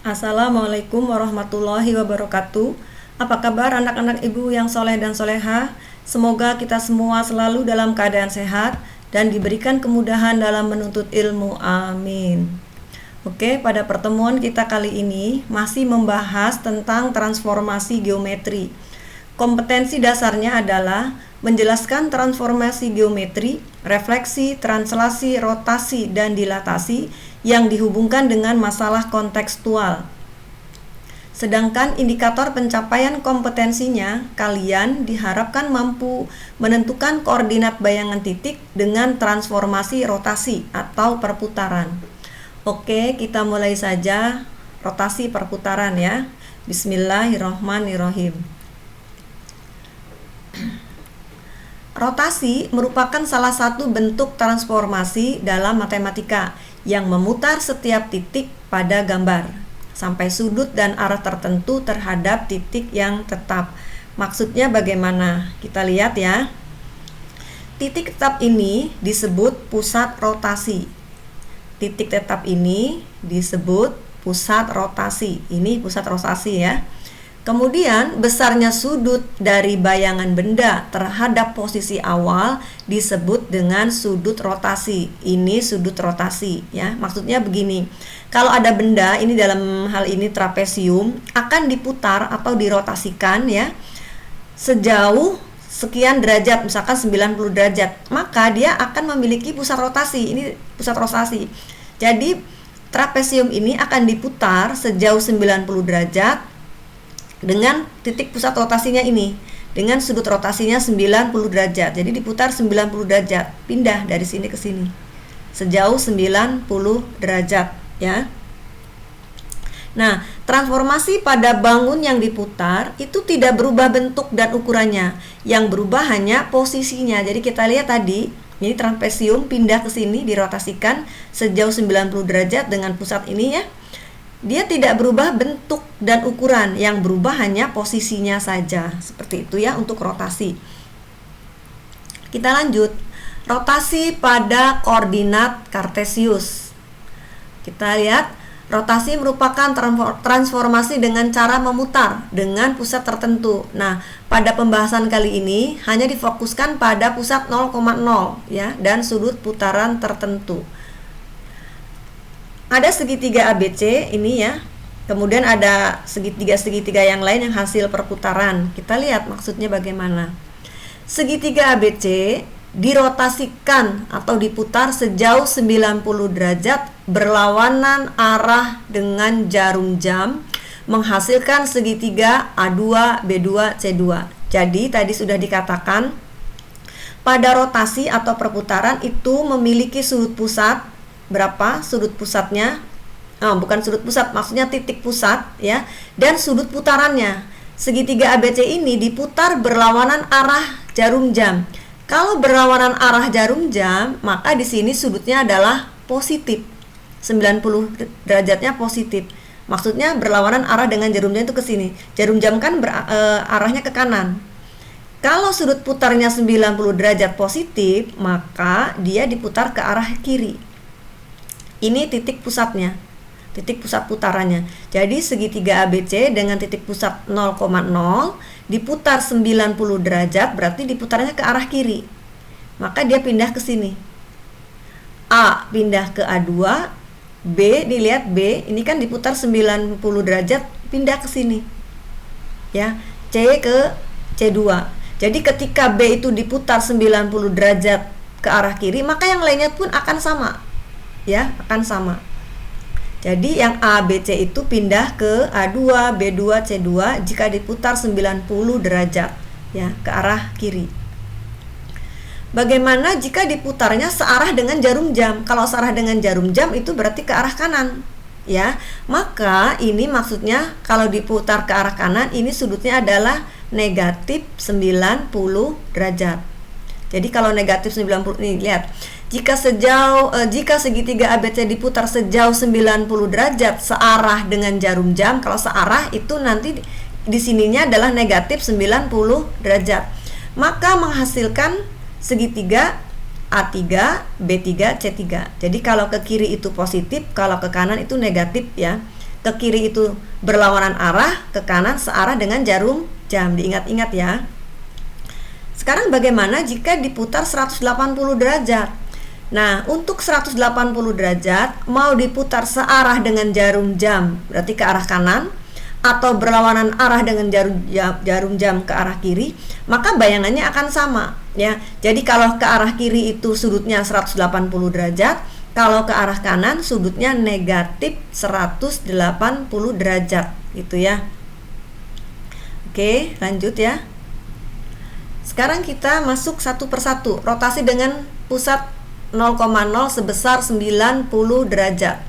Assalamualaikum warahmatullahi wabarakatuh. Apa kabar anak-anak ibu yang soleh dan solehah? Semoga kita semua selalu dalam keadaan sehat dan diberikan kemudahan dalam menuntut ilmu. Amin. Oke, pada pertemuan kita kali ini masih membahas tentang transformasi geometri. Kompetensi dasarnya adalah menjelaskan transformasi geometri, refleksi, translasi, rotasi, dan dilatasi yang dihubungkan dengan masalah kontekstual. Sedangkan indikator pencapaian kompetensinya, kalian diharapkan mampu menentukan koordinat bayangan titik dengan transformasi rotasi atau perputaran. Oke, kita mulai saja rotasi perputaran ya. Bismillahirrohmanirrohim. Rotasi merupakan salah satu bentuk transformasi dalam matematika yang memutar setiap titik pada gambar sampai sudut dan arah tertentu terhadap titik yang tetap. Maksudnya bagaimana? Kita lihat ya. Titik tetap ini disebut pusat rotasi. Titik tetap ini disebut pusat rotasi. Ini pusat rotasi ya. Kemudian besarnya sudut dari bayangan benda terhadap posisi awal disebut dengan sudut rotasi. Ini sudut rotasi ya. Maksudnya begini. Kalau ada benda, ini dalam hal ini trapesium, akan diputar atau dirotasikan ya sejauh sekian derajat, misalkan 90 derajat, maka dia akan memiliki pusat rotasi. Ini pusat rotasi. Jadi trapesium ini akan diputar sejauh 90 derajat dengan titik pusat rotasinya ini, dengan sudut rotasinya 90 derajat. Jadi diputar 90 derajat, pindah dari sini ke sini sejauh 90 derajat ya. Nah, transformasi pada bangun yang diputar itu tidak berubah bentuk dan ukurannya, yang berubah hanya posisinya. Jadi kita lihat tadi, ini trapesium pindah ke sini, dirotasikan sejauh 90 derajat dengan pusat ini ya. Dia tidak berubah bentuk dan ukuran, yang berubah hanya posisinya saja. Seperti itu ya untuk rotasi. Kita lanjut. Rotasi pada koordinat kartesius. Kita lihat, rotasi merupakan transformasi dengan cara memutar dengan pusat tertentu. Nah, pada pembahasan kali ini hanya difokuskan pada pusat 0,0 ya dan sudut putaran tertentu. Ada segitiga ABC ini ya. Kemudian ada segitiga-segitiga yang lain yang hasil perputaran. Kita lihat maksudnya bagaimana. Segitiga ABC dirotasikan atau diputar sejauh 90 derajat berlawanan arah dengan jarum jam, menghasilkan segitiga A2, B2, C2. Jadi tadi sudah dikatakan pada rotasi atau perputaran itu memiliki sudut pusat. Berapa sudut pusatnya? Bukan sudut pusat, maksudnya titik pusat ya, dan sudut putarannya. Segitiga ABC ini diputar berlawanan arah jarum jam. Kalau berlawanan arah jarum jam, maka di sini sudutnya adalah positif. 90 derajatnya positif. Maksudnya berlawanan arah dengan jarum jam itu ke sini. Jarum jam kan arahnya ke kanan. Kalau sudut putarnya 90 derajat positif, maka dia diputar ke arah kiri. Ini titik pusatnya, titik pusat putarannya. Jadi segitiga ABC dengan titik pusat 0,0 diputar 90 derajat, berarti diputarnya ke arah kiri. Maka dia pindah ke sini. A pindah ke A2, B dilihat B, ini kan diputar 90 derajat, pindah ke sini. Ya, C ke C2. Jadi ketika B itu diputar 90 derajat ke arah kiri, maka yang lainnya pun akan sama. Ya, akan sama. Jadi yang A, B, C itu pindah ke A2, B2, C2 jika diputar 90 derajat ya ke arah kiri. Bagaimana jika diputarnya searah dengan jarum jam? Kalau searah dengan jarum jam itu berarti ke arah kanan ya. Maka ini maksudnya kalau diputar ke arah kanan, ini sudutnya adalah negatif 90 derajat. Jadi kalau negatif 90, nih lihat, jika segitiga ABC diputar sejauh 90 derajat searah dengan jarum jam, kalau searah itu nanti di sininya adalah negatif 90 derajat. Maka menghasilkan segitiga A3, B3, C3. Jadi kalau ke kiri itu positif, kalau ke kanan itu negatif ya. ke kiri itu berlawanan arah, ke kanan searah dengan jarum jam. Diingat-ingat ya. Sekarang bagaimana jika diputar 180 derajat? Nah, untuk 180 derajat mau diputar searah dengan jarum jam, berarti ke arah kanan, atau berlawanan arah dengan jarum jam ke arah kiri, maka bayangannya akan sama ya. Jadi kalau ke arah kiri itu sudutnya 180 derajat, kalau ke arah kanan sudutnya negatif 180 derajat gitu ya. Oke, lanjut ya. Sekarang kita masuk satu persatu. Rotasi dengan pusat 0,0 sebesar 90 derajat.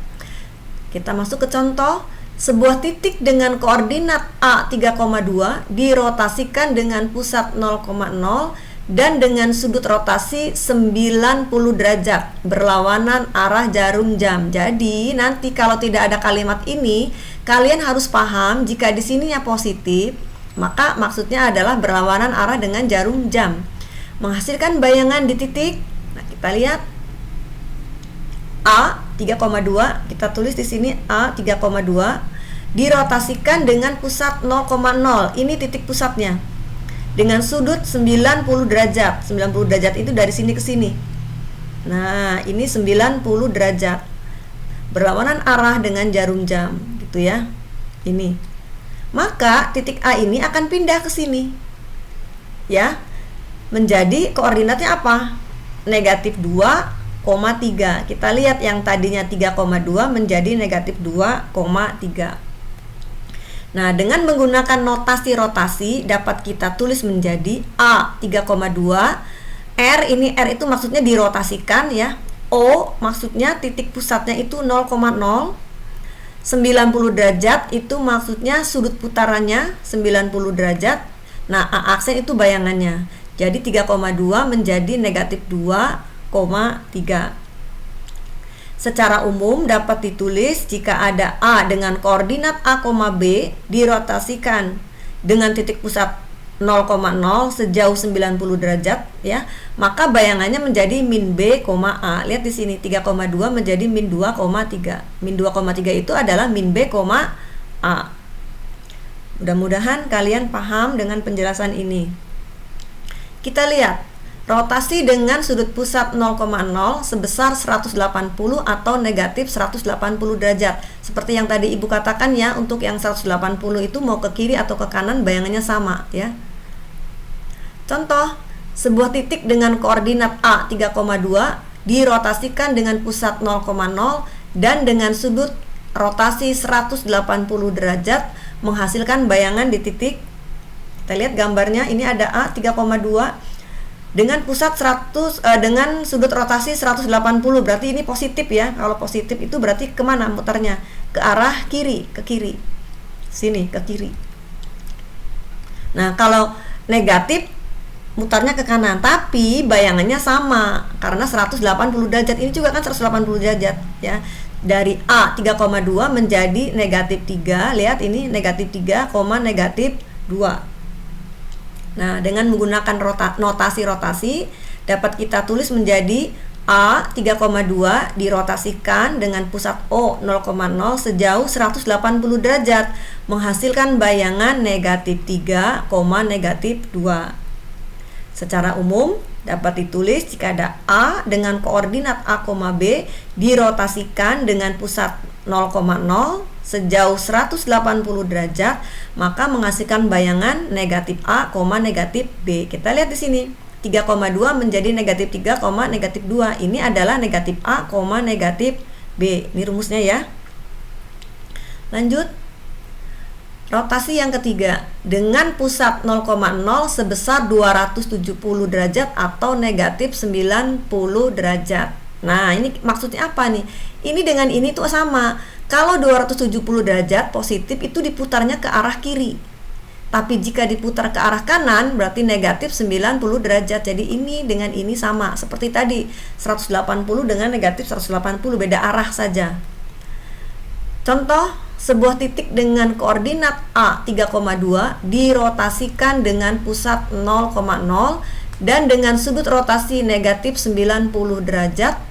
Kita masuk ke contoh. Sebuah titik dengan koordinat A 3,2 dirotasikan dengan pusat 0,0 dan dengan sudut rotasi 90 derajat berlawanan arah jarum jam. Jadi nanti kalau tidak ada kalimat ini, kalian harus paham jika di sininya positif, maka maksudnya adalah berlawanan arah dengan jarum jam. Menghasilkan bayangan di titik. Nah, kita lihat A 3,2, kita tulis di sini A 3,2 dirotasikan dengan pusat 0,0. Ini titik pusatnya. Dengan sudut 90 derajat. 90 derajat itu dari sini ke sini. Nah, ini 90 derajat. Berlawanan arah dengan jarum jam, gitu ya. Ini. Maka titik A ini akan pindah ke sini. Ya. Menjadi koordinatnya apa? Negatif 2,3. Kita lihat yang tadinya 3,2 menjadi negatif 2,3. Nah, dengan menggunakan notasi rotasi dapat kita tulis menjadi A 3,2. R itu maksudnya dirotasikan ya. O maksudnya titik pusatnya itu 0,0. 90 derajat itu maksudnya sudut putarannya 90 derajat. Nah, A aksen itu bayangannya. Jadi 3,2 menjadi negatif 2,3. Secara umum dapat ditulis jika ada A dengan koordinat A, B dirotasikan dengan titik pusat 0,0 sejauh 90 derajat ya, maka bayangannya menjadi min B, A. Lihat di sini 3,2 menjadi min 2,3. Min 2,3 itu adalah min B, A. Mudah-mudahan kalian paham dengan penjelasan ini. Kita lihat rotasi dengan sudut pusat 0,0 sebesar 180 atau negatif 180 derajat. Seperti yang tadi Ibu katakan ya, untuk yang 180 itu mau ke kiri atau ke kanan bayangannya sama ya. Contoh, sebuah titik dengan koordinat A 3,2 dirotasikan dengan pusat 0,0 dan dengan sudut rotasi 180 derajat menghasilkan bayangan di titik. Kita lihat gambarnya, ini ada A 3,2 dengan pusat 100 dengan sudut rotasi 180, berarti ini positif ya. Kalau positif itu berarti kemana mutarnya? Ke arah kiri, ke kiri. Sini, ke kiri. Nah, kalau negatif mutarnya ke kanan, tapi bayangannya sama karena 180 derajat. Ini juga kan 180 derajat ya. Dari A 3,2 menjadi negatif 3. Lihat ini negatif 3, negatif 2. Nah, dengan menggunakan notasi rotasi dapat kita tulis menjadi A 3,2 dirotasikan dengan pusat O 0,0 sejauh 180 derajat menghasilkan bayangan negatif 3, negatif 2. Secara umum dapat ditulis jika ada A dengan koordinat A, B dirotasikan dengan pusat 0,0 sejauh 180 derajat, maka menghasilkan bayangan negatif A, negatif B. Kita lihat di sini, 3,2 menjadi negatif 3, negatif 2. Ini adalah negatif A, negatif B. Ini rumusnya ya. Lanjut. Rotasi yang ketiga, dengan pusat 0,0 sebesar 270 derajat atau negatif 90 derajat. Nah, ini maksudnya apa nih? Ini dengan ini tuh sama. Kalau 270 derajat positif itu diputarnya ke arah kiri. Tapi jika diputar ke arah kanan berarti negatif 90 derajat. Jadi ini dengan ini sama. Seperti tadi 180 dengan negatif 180, beda arah saja. Contoh, sebuah titik dengan koordinat A 3,2 dirotasikan dengan pusat 0,0 dan dengan sudut rotasi negatif 90 derajat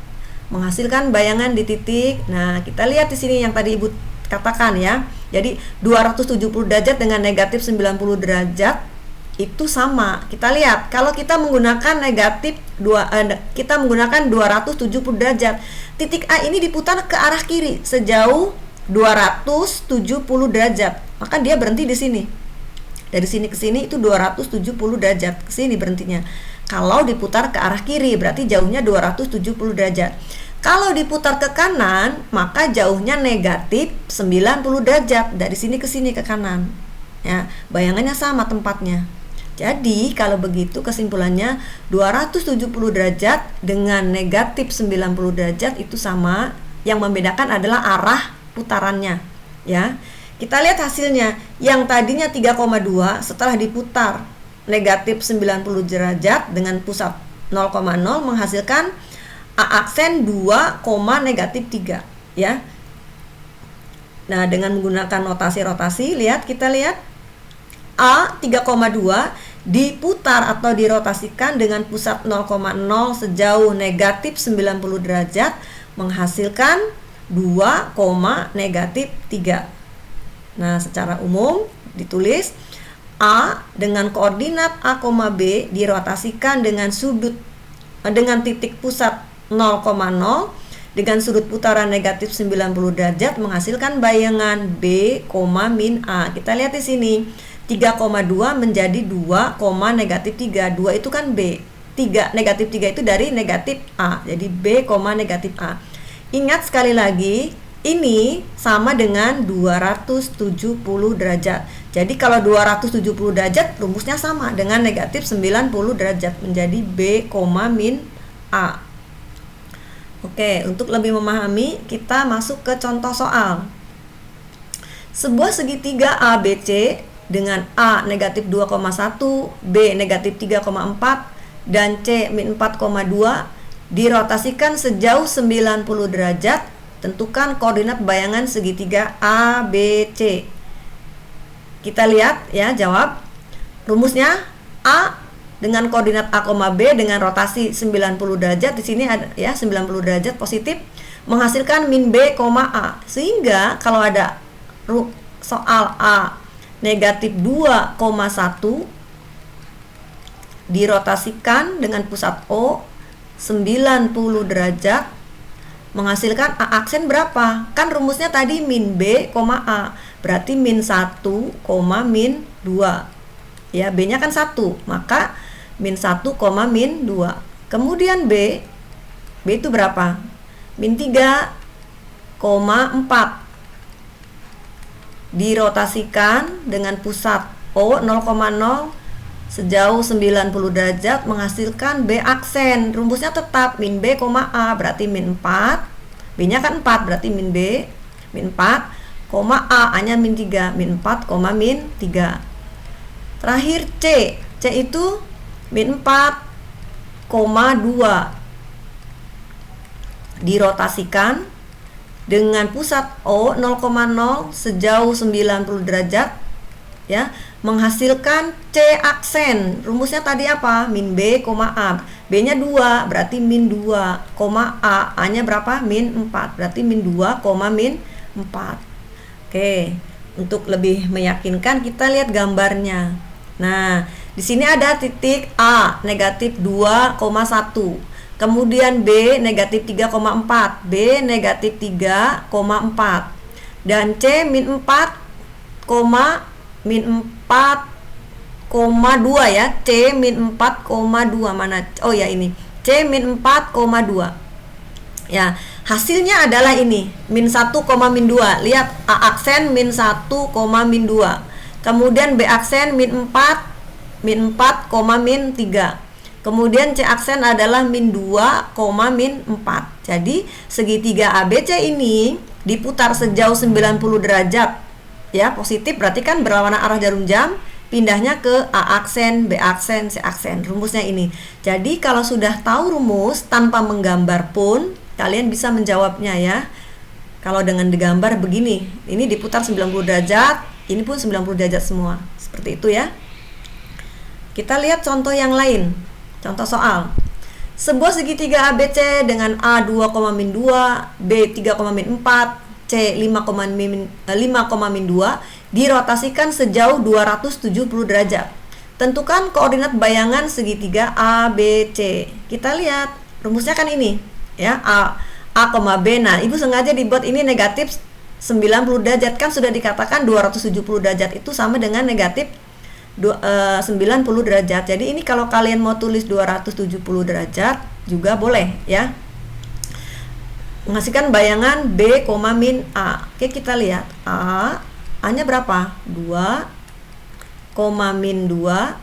menghasilkan bayangan di titik. Nah, kita lihat di sini yang tadi Ibu katakan ya. Jadi 270 derajat dengan negatif 90 derajat itu sama. Kita lihat kalau kita menggunakan kita menggunakan 270 derajat. Titik A ini diputar ke arah kiri sejauh 270 derajat. Maka dia berhenti di sini. Dari sini ke sini itu 270 derajat. Ke sini berhentinya. Kalau diputar ke arah kiri berarti jauhnya 270 derajat. Kalau diputar ke kanan, maka jauhnya negatif 90 derajat. Dari sini ke sini ke kanan. Ya, bayangannya sama tempatnya. Jadi, kalau begitu kesimpulannya 270 derajat dengan negatif 90 derajat itu sama. Yang membedakan adalah arah putarannya. Ya. Kita lihat hasilnya. Yang tadinya 3,2 setelah diputar negatif 90 derajat dengan pusat 0,0 menghasilkan A aksen 2, negatif 3 ya. Nah, dengan menggunakan notasi-rotasi, kita lihat A 3,2 diputar atau dirotasikan dengan pusat 0,0 sejauh negatif 90 derajat menghasilkan 2, negatif 3. Nah, secara umum ditulis A dengan koordinat A, B dirotasikan dengan titik pusat 0,0 dengan sudut putaran negatif 90 derajat menghasilkan bayangan B, min A. Kita lihat di sini 3,2 menjadi 2, negatif 3. 2 itu kan B. 3 negatif 3 itu dari negatif A. Jadi B, negatif A. Ingat sekali lagi, ini sama dengan 270 derajat. Jadi kalau 270 derajat rumusnya sama dengan negatif 90 derajat menjadi B, min A. Oke, untuk lebih memahami kita masuk ke contoh soal. Sebuah segitiga ABC dengan A negatif 2,1, B negatif 3,4 dan C min 4,2 dirotasikan sejauh 90 derajat. Tentukan koordinat bayangan segitiga ABC. Kita lihat ya, jawab. Rumusnya A dengan koordinat A, B dengan rotasi 90 derajat. Di sini ada ya 90 derajat positif menghasilkan min B, A. Sehingga kalau ada soal A negatif 2,1 dirotasikan dengan pusat O 90 derajat menghasilkan A aksen berapa? Kan rumusnya tadi min B, A. Berarti min 1, min 2. Ya, B-nya kan 1. Maka min 1, min 2. Kemudian B itu berapa? Min 3,4 dirotasikan dengan pusat O 0,0 sejauh 90 derajat menghasilkan B aksen. Rumusnya tetap min B, A. Berarti min 4. B-nya kan 4, berarti min B, min 4, A nya min 3, min 4, min 3. Terakhir C itu min 4,2 dirotasikan dengan pusat O 0,0 sejauh 90 derajat ya, menghasilkan C aksen. Rumusnya tadi apa? Min B, A. B-nya 2, berarti min 2, A. A-nya berapa? Min 4, berarti min 2, min 4. Oke, untuk lebih meyakinkan kita lihat gambarnya. Nah, di sini ada titik A negatif 2,1. Kemudian B negatif 3,4, B negatif 3,4 dan C min 4,2 ya. C min 4,2 mana? Oh ya, ini C min 4,2 ya. Hasilnya adalah ini min 1, min 2. Lihat A aksen min 1, min 2. Kemudian B aksen min 4, min 3. Kemudian C aksen adalah min 2, min 4. Jadi segitiga ABC ini diputar sejauh 90 derajat ya, positif berarti kan berlawanan arah jarum jam, pindahnya ke A aksen, B aksen, C aksen. Rumusnya ini. Jadi kalau sudah tahu rumus tanpa menggambar pun kalian bisa menjawabnya ya. Kalau dengan digambar begini, ini diputar 90 derajat, ini pun 90 derajat semua. Seperti itu ya. Kita lihat contoh yang lain. Contoh soal. Sebuah segitiga ABC dengan A 2, min 2, B 3, min 4 C 5,-2 dirotasikan sejauh 270 derajat. Tentukan koordinat bayangan segitiga ABC. Kita lihat rumusnya kan ini, ya, A, B. Nah, Ibu sengaja dibuat ini negatif 90 derajat, kan sudah dikatakan 270 derajat itu sama dengan negatif 90 derajat. Jadi ini kalau kalian mau tulis 270 derajat juga boleh, ya. Menghasilkan bayangan B, min A. Oke, kita lihat A-nya berapa? 2, min 2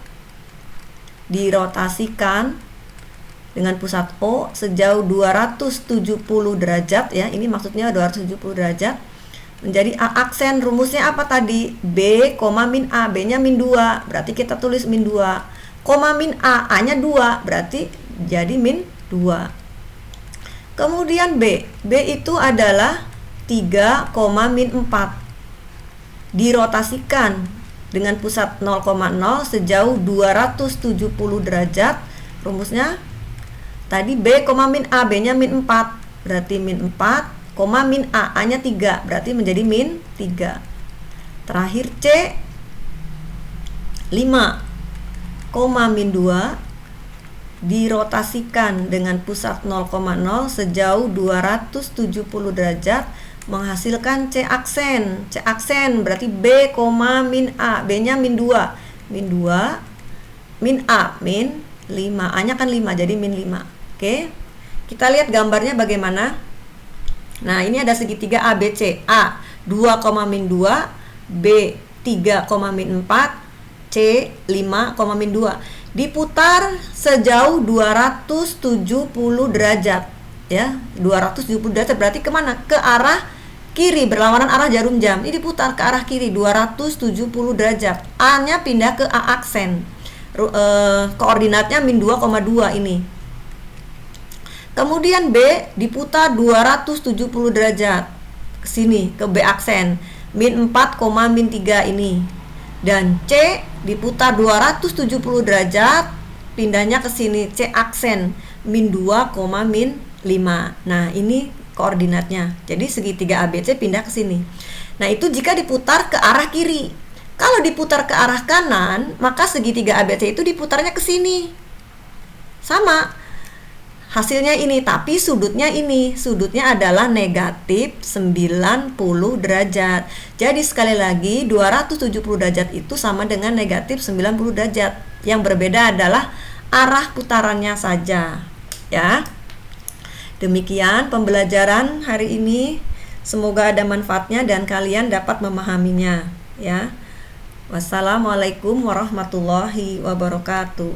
dirotasikan dengan pusat O sejauh 270 derajat, ya. Ini maksudnya 270 derajat menjadi A aksen. Rumusnya apa tadi? B, min A. B-nya min 2, berarti kita tulis min 2. Min A, A-nya 2, berarti jadi min 2. Kemudian B itu adalah 3, min 4 dirotasikan dengan pusat 0,0 sejauh 270 derajat. Rumusnya tadi B, min A. B-nya min 4, berarti min 4, min A. A-nya 3, berarti menjadi min 3. Terakhir C 5, min 2 dirotasikan dengan pusat 0,0 sejauh 270 derajat menghasilkan C aksen. C aksen berarti B, min A. B-nya min 2, min A, min 5. A-nya kan 5, jadi min 5. Oke, kita lihat gambarnya bagaimana. Nah, ini ada segitiga ABC. A 2, min 2, B 3, min 4, C 5, min 2. Diputar sejauh 270 derajat, ya. 270 derajat berarti kemana? Ke arah kiri, berlawanan arah jarum jam. Ini diputar ke arah kiri 270 derajat. A-nya pindah ke A aksen. Koordinatnya min 2,2 ini. Kemudian B diputar 270 derajat ke sini, ke B aksen, min 4, min 3 ini. Dan C diputar 270 derajat, pindahnya ke sini, C aksen, min 2, min 5. Nah, ini koordinatnya. Jadi segitiga ABC pindah ke sini. Nah, itu jika diputar ke arah kiri. Kalau diputar ke arah kanan, maka segitiga ABC itu diputarnya ke sini. Sama. Hasilnya ini, tapi sudutnya ini. Sudutnya adalah negatif 90 derajat. Jadi sekali lagi 270 derajat itu sama dengan negatif 90 derajat. Yang berbeda adalah arah putarannya saja, ya. Demikian pembelajaran hari ini. Semoga ada manfaatnya dan kalian dapat memahaminya, ya. Wassalamualaikum warahmatullahi wabarakatuh.